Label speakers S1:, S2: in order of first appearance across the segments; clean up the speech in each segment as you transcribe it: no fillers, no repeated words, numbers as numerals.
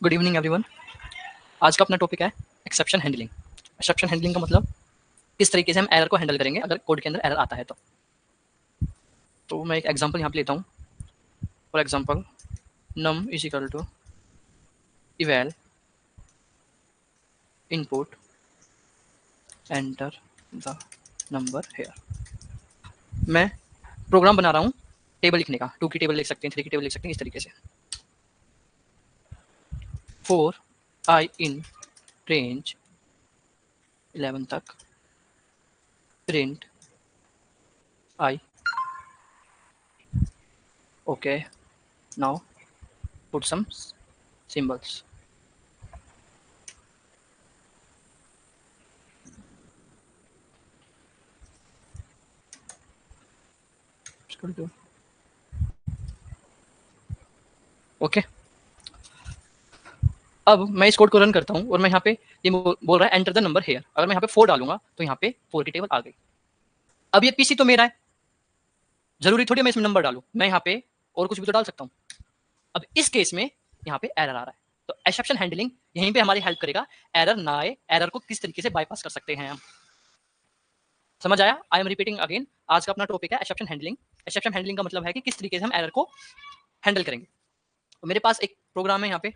S1: Good evening everyone. आज का अपना टॉपिक है एक्सेप्शन हैंडलिंग। एक्सेप्शन हैंडलिंग का मतलब किस तरीके से हम एरर को हैंडल करेंगे अगर कोड के अंदर एरर आता है तो मैं एक एग्जांपल यहाँ पे लेता हूँ। For example num is equal to eval input enter the number here. मैं प्रोग्राम बना रहा हूँ टेबल लिखने का। 2 की टेबल लिख सकते हैं, 3 की टेबल लिख सकते हैं, इस तरीके से। फॉर आई इन रेंज 11 तक प्रिंट आई। Okay, now put some symbols. Okay, अब मैं इस कोड को रन करता हूँ और मैं यहाँ पे ये बोल रहा है एंटर द नंबर हेयर। अगर मैं यहाँ पे 4 डालूंगा तो यहाँ पे 4 की टेबल आ गई। अब ये पीसी तो मेरा है, जरूरी थोड़ी मैं इसमें नंबर डालूं, मैं यहाँ पे और कुछ भी तो डाल सकता हूँ। अब इस केस में यहाँ पे एरर आ रहा है, तो एक्सेप्शन हैंडलिंग यहीं पे हमारी हेल्प करेगा। एरर ना आए, एरर को किस तरीके से बाईपास कर सकते हैं हम। समझ आया? I am repeating again. आज का अपना टॉपिक है एक्सेप्शन हैंडलिंग। एक्सेप्शन हैंडलिंग का मतलब है कि किस तरीके से हम एरर को हैंडल करेंगे। तो मेरे पास एक प्रोग्राम है यहाँ पे,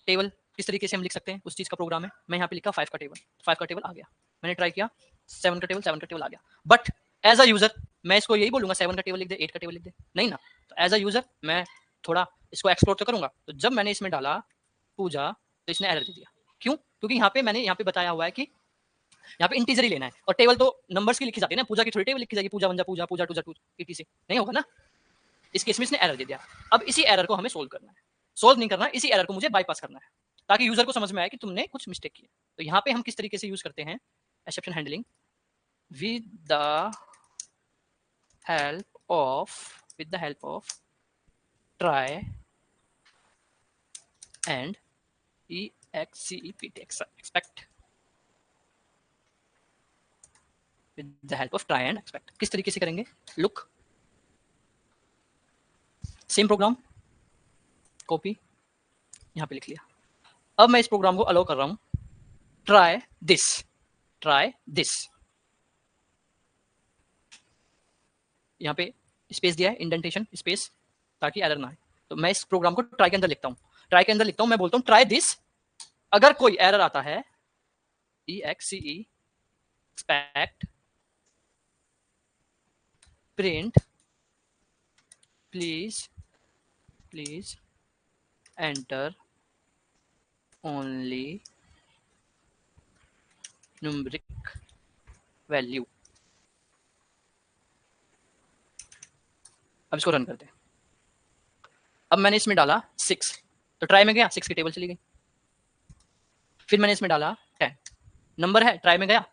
S1: टेबल किस तरीके से हम लिख सकते हैं उस चीज का प्रोग्राम है। मैं यहाँ पे लिखा 5 का टेबल, 5 का टेबल आ गया। मैंने ट्राई किया 7 का टेबल, 7 का टेबल आ गया। बट एज अ यूजर मैं इसको यही बोलूंगा 7 का टेबल लिख दे, 8 का टेबल लिख दे, नहीं ना। तो एज अ यूजर मैं थोड़ा इसको एक्सप्लोर तो करूंगा। तो जब मैंने इसमें डाला पूजा तो इसने एरर दे दिया। क्यों? क्योंकि यहाँ पे मैंने यहाँ पे बताया हुआ है कि यहाँ पे इंटीजर ही लेना है, और टेबल तो नंबर्स की लिखी जाती है ना, पूजा की थोड़ी टेबल लिखी जाएगी पूजा 1 जा पूजा, पूजा 2 जा 2 से नहीं होगा ना। इस केस में इसने एरर दे दिया। अब इसी एरर को हमें सोल्व करना है। सोल्व नहीं करना है, इसी एरर को मुझे बाईपास करना है ताकि यूजर को समझ में आए कि तुमने कुछ मिस्टेक की है। तो यहाँ पे हम किस तरीके से यूज करते हैं exception handling, with the help of try and expect. With the help of try and expect किस तरीके से करेंगे? लुक, सेम प्रोग्राम कॉपी यहाँ पे लिख लिया। अब मैं इस प्रोग्राम को अलाउ कर रहा हूं ट्राई दिस। यहाँ पे स्पेस दिया है, इंडेंटेशन स्पेस, ताकि एरर ना आए। तो मैं इस प्रोग्राम को ट्राई के अंदर लिखता हूँ। ट्राई के अंदर लिखता हूँ, मैं बोलता हूँ ट्राई दिस। अगर कोई एरर आता है exe expect print please enter only numeric value। अब इसको रन करते हैं। अब मैंने इसमें डाला 6, तो ट्राई में गया 6 की टेबल चली गई। फिर मैंने इसमें डाला 10, नंबर है, ट्राई में गया,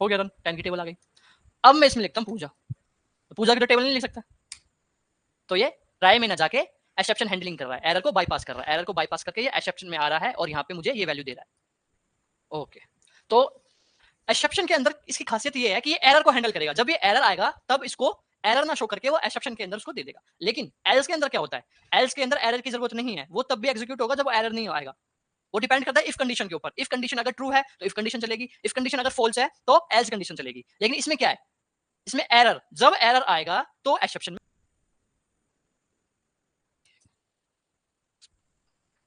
S1: हो गया रन, 10 की टेबल आ गई। अब मैं इसमें लिखता हूँ पूजा, तो पूजा की तो टेबल नहीं लिख सकता, तो ये ट्राई में ना जाके एक्सेप्शन हैंडलिंग कर रहा है, एरर को बाईपास कर रहा है। एरर को बाईपास करके ये एक्सेप्शन में आ रहा है और यहाँ पे मुझे ये वैल्यू दे रहा है। ओके, तो एक्सेप्शन के अंदर इसकी खासियत ये है कि ये एरर को हैंडल करेगा। जब ये एरर आएगा तब इसको एरर ना शो करके वो एक्सेप्शन के अंदर उसको दे देगा। लेकिन एल्स के अंदर क्या होता है? एल्स के अंदर एरर की जरूरत नहीं है, वो तब भी एग्जीक्यूट होगा जब वो एरर नहीं आएगा। वो डिपेंड करता है इफ कंडीशन के ऊपर। इफ कंडीशन अगर ट्रू है तो इफ कंडीशन चलेगी, इफ कंडीशन अगर फॉल्स है तो एल्स कंडीशन चलेगी। लेकिन इसमें क्या है? इसमें एरर, जब एरर आएगा तो एक्सेप्शन में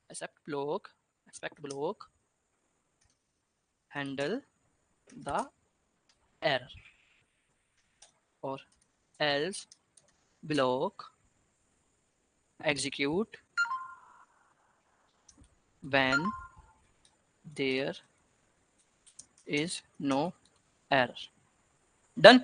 S1: except block handle the error और else block execute when there is no error। Done.